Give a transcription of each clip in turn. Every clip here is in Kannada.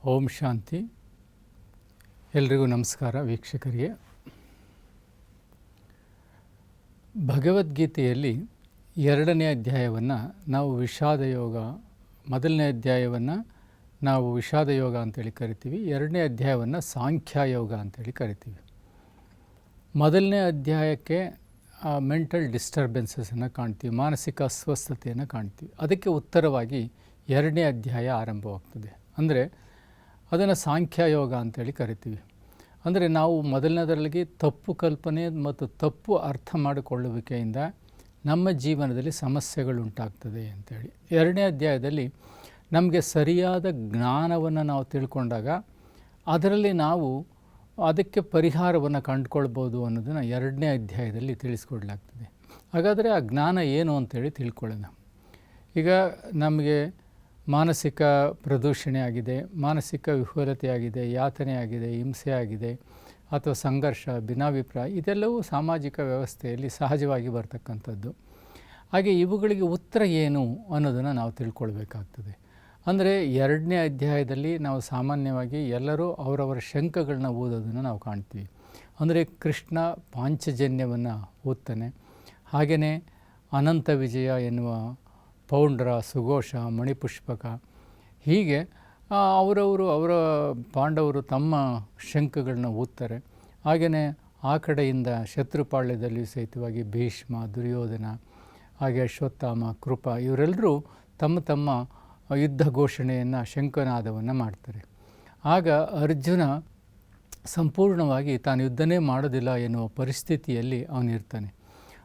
ಓಂ ಶಾಂತಿ. ಎಲ್ರಿಗೂ ನಮಸ್ಕಾರ. ವೀಕ್ಷಕರಿಗೆ ಭಗವದ್ಗೀತೆಯಲ್ಲಿ 2ನೇ ಅಧ್ಯಾಯವನ್ನು ನಾವು ವಿಷಾದ ಯೋಗ, ಮೊದಲನೇ ಅಧ್ಯಾಯವನ್ನು ನಾವು ವಿಷಾದ ಯೋಗ ಅಂತೇಳಿ ಕರಿತೀವಿ. 2ನೇ ಅಧ್ಯಾಯವನ್ನು ಸಾಂಖ್ಯಯೋಗ ಅಂತೇಳಿ ಕರಿತೀವಿ. ಮೊದಲನೇ ಅಧ್ಯಾಯಕ್ಕೆ ಮೆಂಟಲ್ ಡಿಸ್ಟರ್ಬೆನ್ಸಸನ್ನು ಕಾಣ್ತೀವಿ, ಮಾನಸಿಕ ಅಸ್ವಸ್ಥತೆಯನ್ನು ಕಾಣ್ತೀವಿ. ಅದಕ್ಕೆ ಉತ್ತರವಾಗಿ 2ನೇ ಅಧ್ಯಾಯ ಆರಂಭವಾಗ್ತದೆ. ಅಂದರೆ ಅದನ್ನು ಸಾಂಖ್ಯಯೋಗ ಅಂತೇಳಿ ಕರಿತೀವಿ. ಅಂದರೆ ನಾವು ಮೊದಲನೇದರಲ್ಲಿ ತಪ್ಪು ಕಲ್ಪನೆ ಮತ್ತು ತಪ್ಪು ಅರ್ಥ ಮಾಡಿಕೊಳ್ಳುವಿಕೆಯಿಂದ ನಮ್ಮ ಜೀವನದಲ್ಲಿ ಸಮಸ್ಯೆಗಳು ಉಂಟಾಗ್ತದೆ ಅಂತೇಳಿ. 2ನೇ ಅಧ್ಯಾಯದಲ್ಲಿ ನಮಗೆ ಸರಿಯಾದ ಜ್ಞಾನವನ್ನು ನಾವು ತಿಳ್ಕೊಂಡಾಗ ಅದರಲ್ಲಿ ನಾವು ಅದಕ್ಕೆ ಪರಿಹಾರವನ್ನು ಕಂಡುಕೊಳ್ಬೋದು ಅನ್ನೋದನ್ನು 2ನೇ ಅಧ್ಯಾಯದಲ್ಲಿ ತಿಳಿಸ್ಕೊಡ್ಲಾಗ್ತದೆ. ಹಾಗಾದರೆ ಆ ಜ್ಞಾನ ಏನು ಅಂತೇಳಿ ತಿಳ್ಕೊಳ್ಳೋಣ. ಈಗ ನಮಗೆ ಮಾನಸಿಕ ಪ್ರದೂಷಣೆ ಆಗಿದೆ, ಮಾನಸಿಕ ವಿಫಲತೆ ಆಗಿದೆ, ಯಾತನೆ ಆಗಿದೆ, ಹಿಂಸೆ ಆಗಿದೆ, ಅಥವಾ ಸಂಘರ್ಷ, ಭಿನ್ನಾಭಿಪ್ರಾಯ, ಇದೆಲ್ಲವೂ ಸಾಮಾಜಿಕ ವ್ಯವಸ್ಥೆಯಲ್ಲಿ ಸಹಜವಾಗಿ ಬರ್ತಕ್ಕಂಥದ್ದು. ಹಾಗೆ ಇವುಗಳಿಗೆ ಉತ್ತರ ಏನು ಅನ್ನೋದನ್ನು ನಾವು ತಿಳ್ಕೊಳ್ಬೇಕಾಗ್ತದೆ. ಅಂದರೆ 2ನೇ ಅಧ್ಯಾಯದಲ್ಲಿ ನಾವು ಸಾಮಾನ್ಯವಾಗಿ ಎಲ್ಲರೂ ಅವರವರ ಶಂಕಗಳನ್ನ ಓದೋದನ್ನು ನಾವು ಕಾಣ್ತೀವಿ. ಅಂದರೆ ಕೃಷ್ಣ ಪಾಂಚಜನ್ಯವನ್ನು ಓದ್ತಾನೆ. ಹಾಗೆಯೇ ಅನಂತ ವಿಜಯ ಎನ್ನುವ ಪೌಂಡ್ರ, ಸುಘೋಷ, ಮಣಿಪುಷ್ಪಕ, ಹೀಗೆ ಅವರ ಪಾಂಡವರು ತಮ್ಮ ಶಂಕಗಳನ್ನ ಓದ್ತಾರೆ. ಹಾಗೆಯೇ ಆ ಕಡೆಯಿಂದ ಶತ್ರುಪಾಳ್ಯದಲ್ಲಿ ಸಹಿತವಾಗಿ ಭೀಷ್ಮ, ದುರ್ಯೋಧನ, ಹಾಗೆ ಅಶ್ವತ್ಥಾಮ, ಕೃಪ, ಇವರೆಲ್ಲರೂ ತಮ್ಮ ತಮ್ಮ ಯುದ್ಧ ಘೋಷಣೆಯನ್ನು, ಶಂಕನಾದವನ್ನು ಮಾಡ್ತಾರೆ. ಆಗ ಅರ್ಜುನ ಸಂಪೂರ್ಣವಾಗಿ ತಾನು ಯುದ್ಧನೇ ಮಾಡೋದಿಲ್ಲ ಎನ್ನುವ ಪರಿಸ್ಥಿತಿಯಲ್ಲಿ ಅವನಿರ್ತಾನೆ.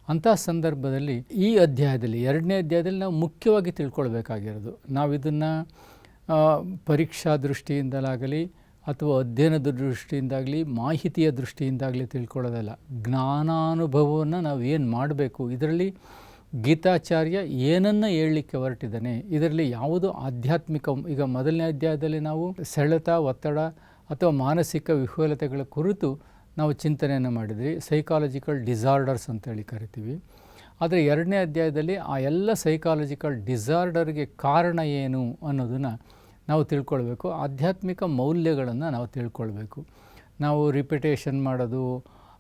ಅಂಥ ಸಂದರ್ಭದಲ್ಲಿ ಈ ಅಧ್ಯಾಯದಲ್ಲಿ 2ನೇ ಅಧ್ಯಾಯದಲ್ಲಿ ನಾವು ಮುಖ್ಯವಾಗಿ ತಿಳ್ಕೊಳ್ಬೇಕಾಗಿರೋದು, ನಾವು ಇದನ್ನು ಪರೀಕ್ಷಾ ದೃಷ್ಟಿಯಿಂದಲಾಗಲಿ ಅಥವಾ ಅಧ್ಯಯನದ ದೃಷ್ಟಿಯಿಂದಾಗಲಿ ಮಾಹಿತಿಯ ದೃಷ್ಟಿಯಿಂದಾಗಲಿ ತಿಳ್ಕೊಳ್ಳೋದಲ್ಲ. ಜ್ಞಾನಾನುಭವವನ್ನು ನಾವು ಏನು ಮಾಡಬೇಕು, ಇದರಲ್ಲಿ ಗೀತಾಚಾರ್ಯ ಏನನ್ನು ಹೇಳಲಿಕ್ಕೆ ಹೊರಟಿದ್ದಾನೆ, ಇದರಲ್ಲಿ ಯಾವುದು ಆಧ್ಯಾತ್ಮಿಕ. ಈಗ 1ನೇ ಅಧ್ಯಾಯದಲ್ಲಿ ನಾವು ಸೆಳೆತ, ಒತ್ತಡ ಅಥವಾ ಮಾನಸಿಕ ವಿಫಲತೆಗಳ ಕುರಿತು ನಾವು ಚಿಂತನೆಯನ್ನು ಮಾಡಿದ್ವಿ, ಸೈಕಾಲಜಿಕಲ್ ಡಿಸಾರ್ಡರ್ಸ್ ಅಂತೇಳಿ ಕರಿತೀವಿ. ಆದರೆ 2ನೇ ಅಧ್ಯಾಯದಲ್ಲಿ ಆ ಎಲ್ಲ ಸೈಕಾಲಜಿಕಲ್ ಡಿಸಾರ್ಡರ್ಗೆ ಕಾರಣ ಏನು ಅನ್ನೋದನ್ನು ನಾವು ತಿಳ್ಕೊಳ್ಬೇಕು. ಆಧ್ಯಾತ್ಮಿಕ ಮೌಲ್ಯಗಳನ್ನು ನಾವು ತಿಳ್ಕೊಳ್ಬೇಕು. ನಾವು ರಿಪಿಟೇಷನ್ ಮಾಡೋದು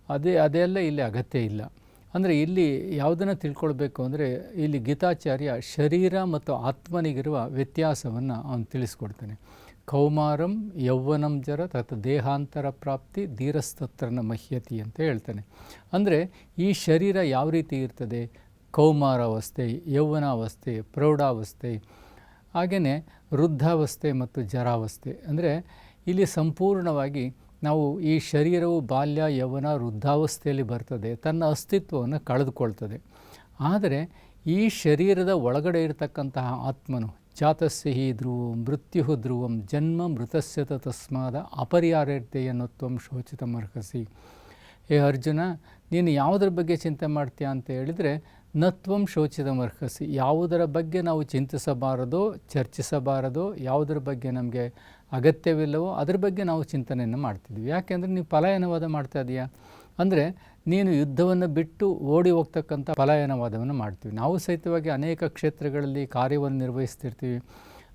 ಅದೆಲ್ಲ ಇಲ್ಲಿ ಅಗತ್ಯ ಇಲ್ಲ. ಅಂದರೆ ಇಲ್ಲಿ ಯಾವುದನ್ನು ತಿಳ್ಕೊಳ್ಬೇಕು ಅಂದರೆ ಇಲ್ಲಿ ಗೀತಾಚಾರ್ಯ ಶರೀರ ಮತ್ತು ಆತ್ಮನಿಗಿರುವ ವ್ಯತ್ಯಾಸವನ್ನು ಅವನು ತಿಳಿಸ್ಕೊಡ್ತಾನೆ. ಕೌಮಾರಂ ಯೌವನಂ ಜರ ತತ್ ದೇಹಾಂತರ ಪ್ರಾಪ್ತಿ ಧೀರಸ್ತತ್ರನ ಮಹ್ಯತಿ ಅಂತ ಹೇಳ್ತಾನೆ. ಅಂದರೆ ಈ ಶರೀರ ಯಾವ ರೀತಿ ಇರ್ತದೆ, ಕೌಮಾರಾವಸ್ಥೆ, ಯೌವನಾವಸ್ಥೆ, ಪ್ರೌಢಾವಸ್ಥೆ, ಹಾಗೆಯೇ ವೃದ್ಧಾವಸ್ಥೆ ಮತ್ತು ಜರಾವಸ್ಥೆ. ಅಂದರೆ ಇಲ್ಲಿ ಸಂಪೂರ್ಣವಾಗಿ ನಾವು ಈ ಶರೀರವು ಬಾಲ್ಯ, ಯೌವನ, ವೃದ್ಧಾವಸ್ಥೆಯಲ್ಲಿ ಬರ್ತದೆ, ತನ್ನ ಅಸ್ತಿತ್ವವನ್ನು ಕಳೆದುಕೊಳ್ತದೆ. ಆದರೆ ಈ ಶರೀರದ ಒಳಗಡೆ ಇರತಕ್ಕಂತಹ ಆತ್ಮನು ಜಾತಸ್ಯ ಹಿ ಧ್ರುವಂ ಮೃತ್ಯು ಧ್ರುವಂ ಜನ್ಮ ಮೃತಸ್ಯ ತಸ್ಮಾದ ಅಪರ್ಯಾಯತೆಯನ್ನುತ್ವಂ ಶೋಚಿತಮರ್ಹಸಿ. ಹೇ ಅರ್ಜುನ, ನೀನು ಯಾವುದರ ಬಗ್ಗೆ ಚಿಂತೆ ಮಾಡ್ತೀಯ ಅಂತ ಹೇಳಿದರೆ ನತ್ವಂ ಶೋಚಿತಮರ್ಹಸಿ, ಯಾವುದರ ಬಗ್ಗೆ ನಾವು ಚಿಂತಿಸಬಾರದೋ, ಚರ್ಚಿಸಬಾರದೋ, ಯಾವುದರ ಬಗ್ಗೆ ನಮಗೆ ಅಗತ್ಯವಿಲ್ಲವೋ ಅದರ ಬಗ್ಗೆ ನಾವು ಚಿಂತನೆಯನ್ನು ಮಾಡ್ತಿದ್ವಿ. ಯಾಕೆಂದರೆ ನೀವು ಪಲಾಯನವಾದ ಮಾಡ್ತಾ ಇದೆಯಾ, ಅಂದರೆ ನೀನು ಯುದ್ಧವನ್ನು ಬಿಟ್ಟು ಓಡಿ ಹೋಗ್ತಕ್ಕಂಥ ಪಲಾಯನವಾದವನ್ನು ಮಾಡ್ತೀವಿ. ನಾವು ಸಹಿತವಾಗಿ ಅನೇಕ ಕ್ಷೇತ್ರಗಳಲ್ಲಿ ಕಾರ್ಯವನ್ನು ನಿರ್ವಹಿಸ್ತಿರ್ತೀವಿ.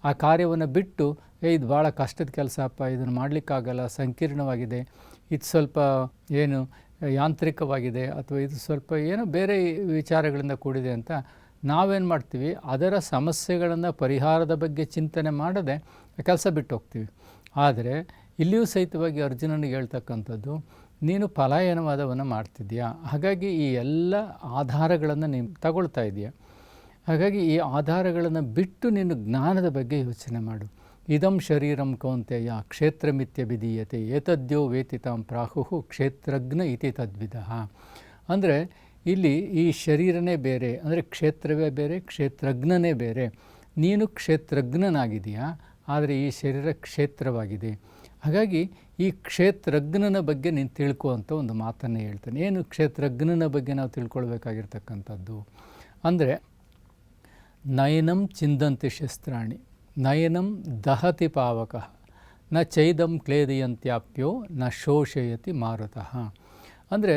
ಆ ಕಾರ್ಯವನ್ನು ಬಿಟ್ಟು ಇದು ಭಾಳ ಕಷ್ಟದ ಕೆಲಸ ಅಪ್ಪ, ಇದನ್ನು ಮಾಡಲಿಕ್ಕಾಗಲ್ಲ, ಸಂಕೀರ್ಣವಾಗಿದೆ, ಇದು ಸ್ವಲ್ಪ ಏನು ಯಾಂತ್ರಿಕವಾಗಿದೆ, ಅಥವಾ ಇದು ಸ್ವಲ್ಪ ಏನೋ ಬೇರೆ ವಿಚಾರಗಳಿಂದ ಕೂಡಿದೆ ಅಂತ ನಾವೇನು ಮಾಡ್ತೀವಿ, ಅದರ ಸಮಸ್ಯೆಗಳನ್ನು ಪರಿಹಾರದ ಬಗ್ಗೆ ಚಿಂತನೆ ಮಾಡದೆ ಕೆಲಸ ಬಿಟ್ಟು ಹೋಗ್ತೀವಿ. ಆದರೆ ಇಲ್ಲಿಯೂ ಸಹಿತವಾಗಿ ಅರ್ಜುನನಿಗೆ ಹೇಳ್ತಕ್ಕಂಥದ್ದು, ನೀನು ಪಲಾಯನವಾದವನ್ನು ಮಾಡ್ತಿದ್ದೀಯಾ, ಹಾಗಾಗಿ ಈ ಎಲ್ಲ ಆಧಾರಗಳನ್ನು ನೀನು ತಗೊಳ್ತಾ ಇದೆಯಾ, ಹಾಗಾಗಿ ಈ ಆಧಾರಗಳನ್ನು ಬಿಟ್ಟು ನೀನು ಜ್ಞಾನದ ಬಗ್ಗೆ ಯೋಚನೆ ಮಾಡು. ಇದಂ ಶರೀರಂ ಕೌಂತೆಯ ಕ್ಷೇತ್ರಮಿತ್ಯ ವಿಧೀಯತೆ ಏತದ್ಯೋ ವೇತಿತಾಂ ಪ್ರಾಹುಹು ಕ್ಷೇತ್ರಜ್ಞ ಇತಿ ತದ್ವಿದಃ. ಅಂದರೆ ಇಲ್ಲಿ ಈ ಶರೀರನೇ ಬೇರೆ, ಅಂದರೆ ಕ್ಷೇತ್ರವೇ ಬೇರೆ, ಕ್ಷೇತ್ರಜ್ಞನೇ ಬೇರೆ. ನೀನು ಕ್ಷೇತ್ರಜ್ಞನಾಗಿದೆಯಾ, ಆದರೆ ಈ ಶರೀರ ಕ್ಷೇತ್ರವಾಗಿದೆ. ಹಾಗಾಗಿ ಈ ಕ್ಷೇತ್ರಜ್ಞನ ಬಗ್ಗೆ ನೀನು ತಿಳ್ಕೊ ಅಂತ ಒಂದು ಮಾತನ್ನು ಹೇಳ್ತಾನೆ. ಏನು ಕ್ಷೇತ್ರಜ್ಞನ ಬಗ್ಗೆ ನಾವು ತಿಳ್ಕೊಳ್ಬೇಕಾಗಿರ್ತಕ್ಕಂಥದ್ದು ಅಂದರೆ, ನಯನಂ ಚಿಂದಂತಿ ಶಸ್ತ್ರಾಣಿ ನಯನಂ ದಹತಿ ಪಾವಕಃ ನ ಚೈದಂ ಕ್ಲೇದಯಂತ್ಯಾಪ್ಯೋ ನ ಶೋಷಯತಿ ಮಾರುತಃ. ಅಂದರೆ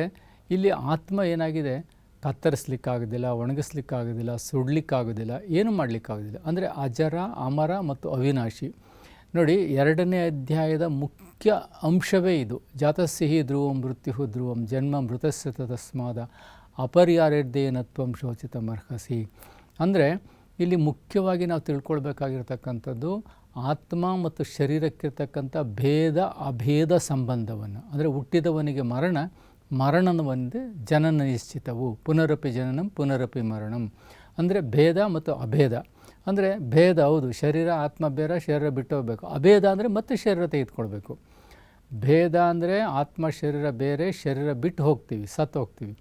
ಇಲ್ಲಿ ಆತ್ಮ ಏನಾಗಿದೆ, ಕತ್ತರಿಸ್ಲಿಕ್ಕಾಗೋದಿಲ್ಲ, ಒಣಗಿಸ್ಲಿಕ್ಕಾಗೋದಿಲ್ಲ, ಸುಡಲಿಕ್ಕಾಗೋದಿಲ್ಲ, ಏನು ಮಾಡಲಿಕ್ಕಾಗೋದಿಲ್ಲ. ಅಂದರೆ ಅಜರ, ಅಮರ ಮತ್ತು ಅವಿನಾಶಿ. ನೋಡಿ, 2ನೇ ಅಧ್ಯಾಯದ ಮುಖ್ಯ ಅಂಶವೇ ಇದು. ಜಾತಸ್ಸಿಹಿ ಧ್ರುವಂ ಮೃತ್ಯು ಧ್ರುವಂ ಜನ್ಮ ಮೃತಸ್ಯ ತಸ್ಮಾದ ಅಪರ್ಯಾರ್ಧೇನತ್ವಂ ಶೋಚಿತಮರ್ಹಸಿ. ಅಂದರೆ ಇಲ್ಲಿ ಮುಖ್ಯವಾಗಿ ನಾವು ತಿಳ್ಕೊಳ್ಬೇಕಾಗಿರ್ತಕ್ಕಂಥದ್ದು ಆತ್ಮ ಮತ್ತು ಶರೀರಕ್ಕಿರ್ತಕ್ಕಂಥ ಭೇದ ಅಭೇದ ಸಂಬಂಧವನ್ನು. ಅಂದರೆ ಹುಟ್ಟಿದವನಿಗೆ ಮರಣನವಂದೇ ಜನನ ನಿಶ್ಚಿತವು, ಪುನರಪಿ ಜನನಂ ಪುನರಪಿ ಮರಣಂ. ಅಂದರೆ ಭೇದ ಮತ್ತು ಅಭೇದ. ಅಂದರೆ ಭೇದ, ಹೌದು, ಶರೀರ ಆತ್ಮ ಬೇರೆ, ಶರೀರ ಬಿಟ್ಟು ಹೋಗಬೇಕು. ಅಭೇದ ಅಂದರೆ ಮತ್ತೆ ಶರೀರ ತೆಗೆದುಕೊಳ್ಬೇಕು. ಭೇದ ಅಂದರೆ ಆತ್ಮ ಶರೀರ ಬೇರೆ, ಶರೀರ ಬಿಟ್ಟು ಹೋಗ್ತೀವಿ, ಸತ್ತು ಹೋಗ್ತೀವಿ.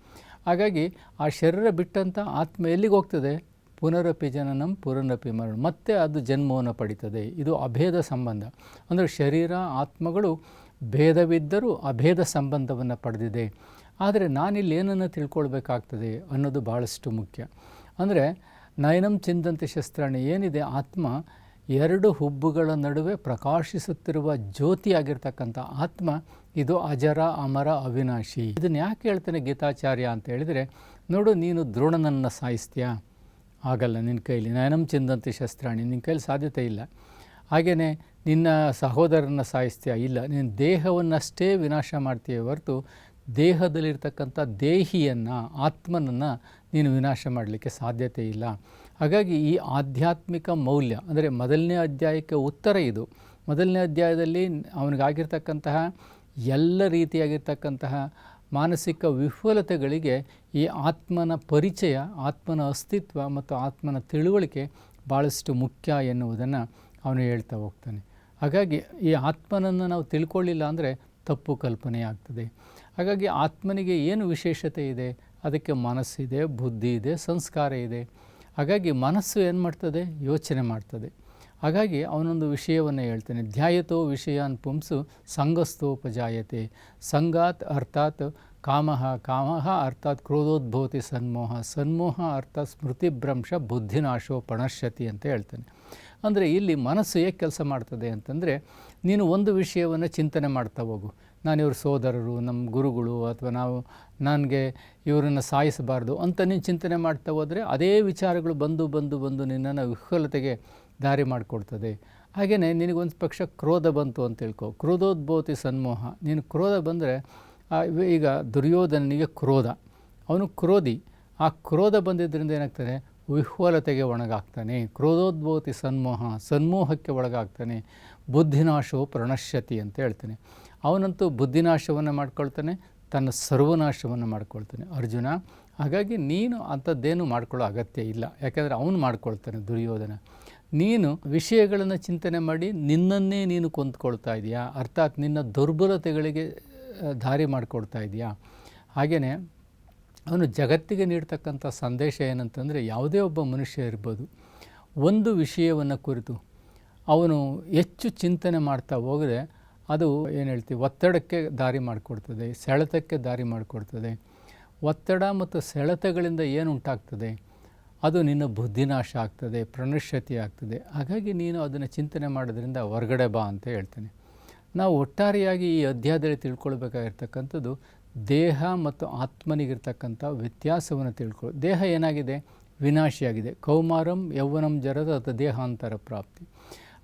ಹಾಗಾಗಿ ಆ ಶರೀರ ಬಿಟ್ಟಂಥ ಆತ್ಮ ಎಲ್ಲಿಗೆ ಹೋಗ್ತದೆ? ಪುನರಪಿ ಜನನಂ ಪುನರಪಿ ಮರಣ, ಮತ್ತೆ ಅದು ಜನ್ಮವನ್ನು ಪಡೀತದೆ. ಇದು ಅಭೇದ ಸಂಬಂಧ. ಅಂದರೆ ಶರೀರ ಆತ್ಮಗಳು ಭೇದವಿದ್ದರೂ ಅಭೇದ ಸಂಬಂಧವನ್ನು ಪಡೆದಿದೆ. ಆದರೆ ನಾನಿಲ್ಲಿ ಏನನ್ನು ತಿಳ್ಕೊಳ್ಬೇಕಾಗ್ತದೆ ಅನ್ನೋದು ಭಾಳಷ್ಟು ಮುಖ್ಯ. ಅಂದರೆ ನಯನಂ ಚಿಂದಂತೆ ಶಸ್ತ್ರಾಣಿ ಏನಿದೆ, ಆತ್ಮ 2 ಹುಬ್ಬುಗಳ ನಡುವೆ ಪ್ರಕಾಶಿಸುತ್ತಿರುವ ಜ್ಯೋತಿಯಾಗಿರ್ತಕ್ಕಂಥ ಆತ್ಮ ಇದು ಅಜರ ಅಮರ ಅವಿನಾಶಿ. ಇದನ್ನು ಯಾಕೆ ಹೇಳ್ತಾನೆ ಗೀತಾಚಾರ್ಯ ಅಂತ ಹೇಳಿದರೆ, ನೋಡು, ನೀನು ದ್ರೋಣನನ್ನು ಸಾಯಿಸ್ತೀಯಾ? ಆಗಲ್ಲ ನಿನ್ನ ಕೈಲಿ. ನಯನಂ ಚಿಂದಂತೆ ಶಸ್ತ್ರಾಣಿ, ನಿನ್ನ ಕೈಲಿ ಸಾಧ್ಯತೆ ಇಲ್ಲ. ಹಾಗೆಯೇ ನಿನ್ನ ಸಹೋದರನ ಸಾಯಿಸ್ತೀಯಾ? ಇಲ್ಲ. ನಿನ್ನ ದೇಹವನ್ನಷ್ಟೇ ವಿನಾಶ ಮಾಡ್ತೀಯ ಹೊರತು ದೇಹದಲ್ಲಿರ್ತಕ್ಕಂಥ ದೇಹಿಯನ್ನು, ಆತ್ಮನನ್ನು ನೀನು ವಿನಾಶ ಮಾಡಲಿಕ್ಕೆ ಸಾಧ್ಯತೆ ಇಲ್ಲ. ಹಾಗಾಗಿ ಈ ಆಧ್ಯಾತ್ಮಿಕ ಮೌಲ್ಯ ಅಂದರೆ 1ನೇ ಅಧ್ಯಾಯಕ್ಕೆ ಉತ್ತರ ಇದು. 1ನೇ ಅಧ್ಯಾಯದಲ್ಲಿ ಅವನಿಗಾಗಿರ್ತಕ್ಕಂತಹ ಎಲ್ಲ ರೀತಿಯಾಗಿರ್ತಕ್ಕಂತಹ ಮಾನಸಿಕ ವಿಫಲತೆಗಳಿಗೆ ಈ ಆತ್ಮನ ಪರಿಚಯ, ಆತ್ಮನ ಅಸ್ತಿತ್ವ ಮತ್ತು ಆತ್ಮನ ತಿಳುವಳಿಕೆ ಭಾಳಷ್ಟು ಮುಖ್ಯ ಎನ್ನುವುದನ್ನು ಅವನು ಹೇಳ್ತಾ ಹೋಗ್ತಾನೆ. ಹಾಗಾಗಿ ಈ ಆತ್ಮನನ್ನು ನಾವು ತಿಳ್ಕೊಳ್ಳಿಲ್ಲ ಅಂದರೆ ತಪ್ಪು ಕಲ್ಪನೆ ಆಗ್ತದೆ. ಹಾಗಾಗಿ ಆತ್ಮನಿಗೆ ಏನು ವಿಶೇಷತೆ ಇದೆ? ಅದಕ್ಕೆ ಮನಸ್ಸಿದೆ, ಬುದ್ಧಿ ಇದೆ, ಸಂಸ್ಕಾರ ಇದೆ. ಹಾಗಾಗಿ ಮನಸ್ಸು ಏನು ಮಾಡ್ತದೆ? ಯೋಚನೆ ಮಾಡ್ತದೆ. ಹಾಗಾಗಿ ಅವನೊಂದು ವಿಷಯವನ್ನು ಹೇಳ್ತಾನೆ, ಧ್ಯಾಯತೋ ವಿಷಯಾನ್ ಪುಂಸು ಸಂಗಸ್ಥೋಪಜಾಯತೆ ಸಂಗಾತ್ ಅರ್ಥಾತ್ ಕಾಮಃ, ಕಾಮಃ ಅರ್ಥಾತ್ ಕ್ರೋಧೋದ್ಭವತಿ ಸನ್ಮೋಹ, ಸನ್ಮೋಹ ಅರ್ಥಾತ್ ಸ್ಮೃತಿಭ್ರಂಶ ಬುದ್ಧಿನಾಶೋ ಪಣಶ್ಯತಿ ಅಂತ ಹೇಳ್ತಾನೆ. ಅಂದರೆ ಇಲ್ಲಿ ಮನಸ್ಸು ಹೇಗೆ ಕೆಲಸ ಮಾಡ್ತದೆ ಅಂತಂದರೆ, ನೀನು ಒಂದು ವಿಷಯವನ್ನು ಚಿಂತನೆ ಮಾಡ್ತಾ ಹೋಗು. ನಾನು ಇವ್ರ ಸೋದರರು, ನಮ್ಮ ಗುರುಗಳು, ಅಥವಾ ನನಗೆ ಇವರನ್ನು ಸಾಯಿಸಬಾರ್ದು ಅಂತ ನೀನು ಚಿಂತನೆ ಮಾಡ್ತಾ ಹೋದರೆ ಅದೇ ವಿಚಾರಗಳು ಬಂದು ನಿನ್ನನ್ನು ವಿಫಲತೆಗೆ ದಾರಿ ಮಾಡಿಕೊಡ್ತದೆ. ಹಾಗೆಯೇ ನಿನಗೊಂದು ಪಕ್ಷ ಕ್ರೋಧ ಬಂತು ಅಂತ ತಿಳ್ಕೊ, ಕ್ರೋಧೋದ್ಭವತಿ ಸನ್ಮೋಹ. ನೀನು ಕ್ರೋಧ ಬಂದರೆ, ಈಗ ದುರ್ಯೋಧನನಿಗೆ ಕ್ರೋಧ, ಅವನು ಕ್ರೋಧಿ. ಆ ಕ್ರೋಧ ಬಂದಿದ್ದರಿಂದ ಏನಾಗ್ತಾನೆ? ವಿಹ್ವಲತೆಗೆ ಒಳಗಾಗ್ತಾನೆ. ಕ್ರೋಧೋದ್ಭವತಿ ಸನ್ಮೋಹ, ಸನ್ಮೋಹಕ್ಕೆ ಒಳಗಾಗ್ತಾನೆ. ಬುದ್ಧಿನಾಶವು ಪ್ರಣಶ್ಯತಿ ಅಂತ ಹೇಳ್ತಾನೆ. ಅವನಂತೂ ಬುದ್ಧಿನಾಶವನ್ನು ಮಾಡ್ಕೊಳ್ತಾನೆ, ತನ್ನ ಸರ್ವನಾಶವನ್ನು ಮಾಡ್ಕೊಳ್ತಾನೆ ಅರ್ಜುನ. ಹಾಗಾಗಿ ನೀನು ಅಂಥದ್ದೇನು ಮಾಡ್ಕೊಳ್ಳೋ ಅಗತ್ಯ ಇಲ್ಲ. ಯಾಕೆಂದರೆ ಅವನು ಮಾಡ್ಕೊಳ್ತಾನೆ ದುರ್ಯೋಧನ. ನೀನು ವಿಷಯಗಳನ್ನು ಚಿಂತನೆ ಮಾಡಿ ನಿನ್ನನ್ನೇ ನೀನು ಕೊಂದ್ಕೊಳ್ತಾ ಇದೆಯಾ? ಅರ್ಥಾತ್ ನಿನ್ನ ದುರ್ಬಲತೆಗಳಿಗೆ ದಾರಿ ಮಾಡಿಕೊಡ್ತಾ ಇದೆಯಾ? ಹಾಗೆಯೇ ಅವನು ಜಗತ್ತಿಗೆ ನೀಡ್ತಕ್ಕಂಥ ಸಂದೇಶ ಏನಂತಂದರೆ, ಯಾವುದೇ ಒಬ್ಬ ಮನುಷ್ಯ ಇರ್ಬೋದು, ಒಂದು ವಿಷಯವನ್ನು ಕುರಿತು ಅವನು ಹೆಚ್ಚು ಚಿಂತನೆ ಮಾಡ್ತಾ ಹೋದರೆ ಅದು ಏನು ಹೇಳ್ತೀವಿ, ಒತ್ತಡಕ್ಕೆ ದಾರಿ ಮಾಡಿಕೊಡ್ತದೆ, ಸೆಳೆತಕ್ಕೆ ದಾರಿ ಮಾಡಿಕೊಡ್ತದೆ. ಒತ್ತಡ ಮತ್ತು ಸೆಳೆತಗಳಿಂದ ಏನು ಉಂಟಾಗ್ತದೆ? ಅದು ನಿನ್ನ ಬುದ್ಧಿನಾಶ ಆಗ್ತದೆ, ಪ್ರಣಶ್ಯತಿ ಆಗ್ತದೆ. ಹಾಗಾಗಿ ನೀನು ಅದನ್ನು ಚಿಂತನೆ ಮಾಡೋದ್ರಿಂದ ಹೊರಗಡೆ ಬಾ ಅಂತ ಹೇಳ್ತೇನೆ. ನಾವು ಒಟ್ಟಾರೆಯಾಗಿ ಈ ಅಧ್ಯಾಯದಲ್ಲಿ ತಿಳ್ಕೊಳ್ಬೇಕಾಗಿರ್ತಕ್ಕಂಥದ್ದು ದೇಹ ಮತ್ತು ಆತ್ಮನಿಗಿರ್ತಕ್ಕಂಥ ವ್ಯತ್ಯಾಸವನ್ನು ತಿಳ್ಕೊಳ್ಳಿ. ದೇಹ ಏನಾಗಿದೆ? ವಿನಾಶಿಯಾಗಿದೆ. ಕೌಮಾರಂ ಯೌವನಂ ಜರದ ಅಥ ದೇಹಾಂತರ ಪ್ರಾಪ್ತಿ.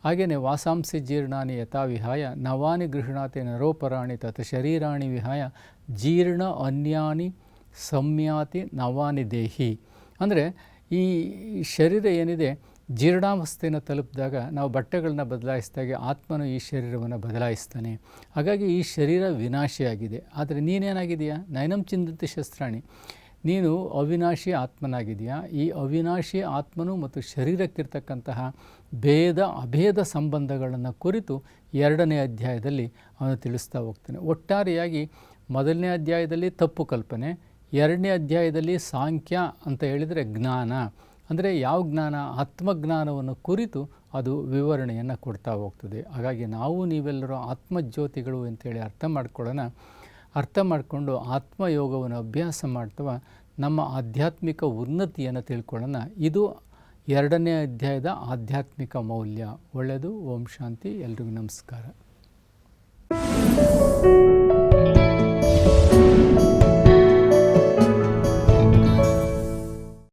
ಹಾಗೆಯೇ ವಾಸಾಂಸಿ ಜೀರ್ಣಾನಿ ಯಥಾ ವಿಹಾಯ ನವಾನಿ ಗೃಹಣಾತೆ ನರೋಪರಾಣಿ ತಥ ಶರೀರಾಣಿ ವಿಹಾಯ ಜೀರ್ಣ ಅನ್ಯಾನಿ ಸಂಯಾತಿ ನವಾನಿ ದೇಹಿ. ಅಂದರೆ ಈ ಶರೀರ ಏನಿದೆ, ಜೀರ್ಣಾವಸ್ಥೆಯನ್ನು ತಲುಪಿದಾಗ ನಾವು ಬಟ್ಟೆಗಳನ್ನ ಬದಲಾಯಿಸಿದಾಗೆ ಆತ್ಮನು ಈ ಶರೀರವನ್ನು ಬದಲಾಯಿಸ್ತಾನೆ. ಹಾಗಾಗಿ ಈ ಶರೀರ ವಿನಾಶಿಯಾಗಿದೆ. ಆದರೆ ನೀನೇನಾಗಿದೆಯಾ? ನಯನಂ ಚಿಂದಂತೆ ಶಸ್ತ್ರಾಣಿ, ನೀನು ಅವಿನಾಶಿ ಆತ್ಮನಾಗಿದೆಯಾ? ಈ ಅವಿನಾಶಿ ಆತ್ಮನು ಮತ್ತು ಶರೀರಕ್ಕಿರ್ತಕ್ಕಂತಹ ಭೇದ ಅಭೇದ ಸಂಬಂಧಗಳನ್ನು ಕುರಿತು 2ನೇ ಅಧ್ಯಾಯದಲ್ಲಿ ಅವನು ತಿಳಿಸ್ತಾ ಹೋಗ್ತಾನೆ. ಒಟ್ಟಾರೆಯಾಗಿ 1ನೇ ಅಧ್ಯಾಯದಲ್ಲಿ ತಪ್ಪು ಕಲ್ಪನೆ, 2ನೇ ಅಧ್ಯಾಯದಲ್ಲಿ ಸಾಂಖ್ಯ ಅಂತ ಹೇಳಿದರೆ ಜ್ಞಾನ. ಅಂದರೆ ಯಾವ ಜ್ಞಾನ? ಆತ್ಮಜ್ಞಾನವನ್ನು ಕುರಿತು ಅದು ವಿವರಣೆಯನ್ನು ಕೊಡ್ತಾ ಹೋಗ್ತದೆ. ಹಾಗಾಗಿ ನೀವೆಲ್ಲರೂ ಆತ್ಮಜ್ಯೋತಿಗಳು ಅಂತೇಳಿ ಅರ್ಥ ಮಾಡಿಕೊಂಡು ಆತ್ಮಯೋಗವನ್ನು ಅಭ್ಯಾಸ ಮಾಡ್ತವ ನಮ್ಮ ಆಧ್ಯಾತ್ಮಿಕ ಉನ್ನತಿಯನ್ನು ತಿಳ್ಕೊಳ್ಳೋಣ. ಇದು 2ನೇ ಅಧ್ಯಾಯದ ಆಧ್ಯಾತ್ಮಿಕ ಮೌಲ್ಯ. ಒಳ್ಳೆಯದು. ಓಂ ಶಾಂತಿ. ಎಲ್ರಿಗೂ ನಮಸ್ಕಾರ.